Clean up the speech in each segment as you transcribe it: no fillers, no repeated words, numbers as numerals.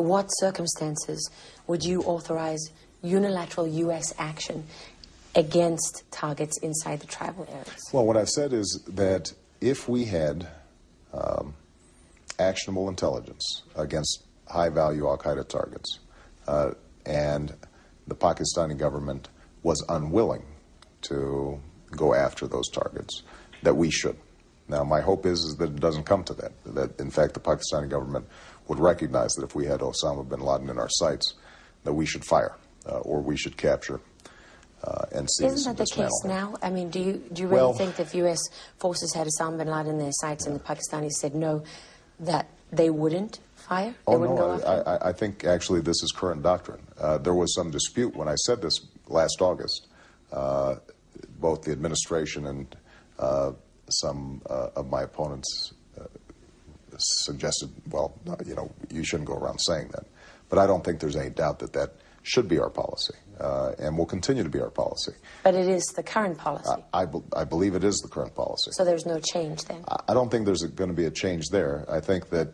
what circumstances would you authorize unilateral U.S. action against targets inside the tribal areas? Well, what I've said is that if we had actionable intelligence against high-value al-Qaeda targets, and the Pakistani government was unwilling to go after those targets, that we should. Now, my hope is that it doesn't come to that, that in fact the Pakistani government would recognize that if we had Osama bin Laden in our sights, that we should fire, or we should capture and seize. Isn't that the case now? I mean, do you really think that if U.S. forces had Osama bin Laden in their sights and the Pakistanis said no, that they wouldn't fire? They wouldn't go after? I think actually this is current doctrine. There was some dispute when I said this last August. Both the administration and some of my opponents suggested, well, you know, you shouldn't go around saying that. But I don't think there's any doubt that that should be our policy, and will continue to be our policy. But it is the current policy? I believe it is the current policy. So there's no change then? I don't think there's going to be a change there. I think that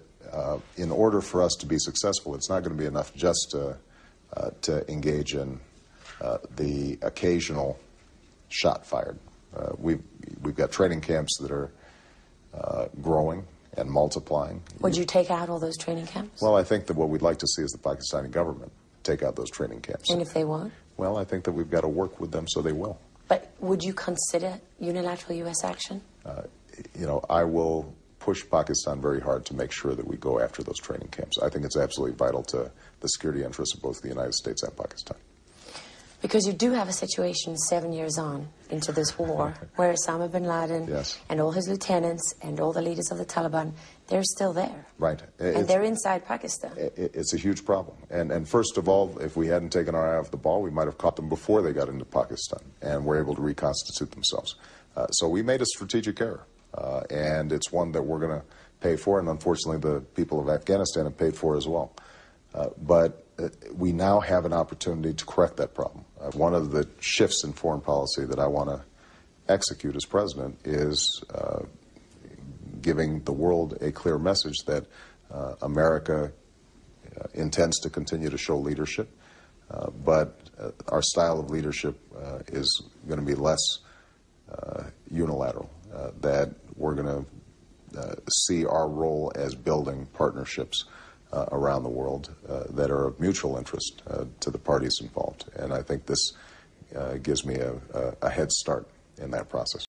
in order for us to be successful, it's not going to be enough just to engage in the occasional shot fired. We've got training camps that are growing and multiplying. Would you take out all those training camps? Well, I think that what we'd like to see is the Pakistani government take out those training camps. And if they won't? Well, I think that we've got to work with them so they will. But would you consider unilateral U.S. action? You know, I will push Pakistan very hard to make sure that we go after those training camps. I think it's absolutely vital to the security interests of both the United States and Pakistan. Because you do have a situation 7 years on into this war where Osama bin Laden and all his lieutenants and all the leaders of the Taliban, they're still there. Right. And they're inside Pakistan. It's a huge problem. And first of all, if we hadn't taken our eye off the ball, we might have caught them before they got into Pakistan and were able to reconstitute themselves. So we made a strategic error, and it's one that we're going to pay for, and unfortunately the people of Afghanistan have paid for as well. But we now have an opportunity to correct that problem. One of the shifts in foreign policy that I want to execute as president is giving the world a clear message that America intends to continue to show leadership, but our style of leadership is going to be less unilateral, that we're going to see our role as building partnerships around the world that are of mutual interest to the parties involved. And I think this gives me a head start in that process.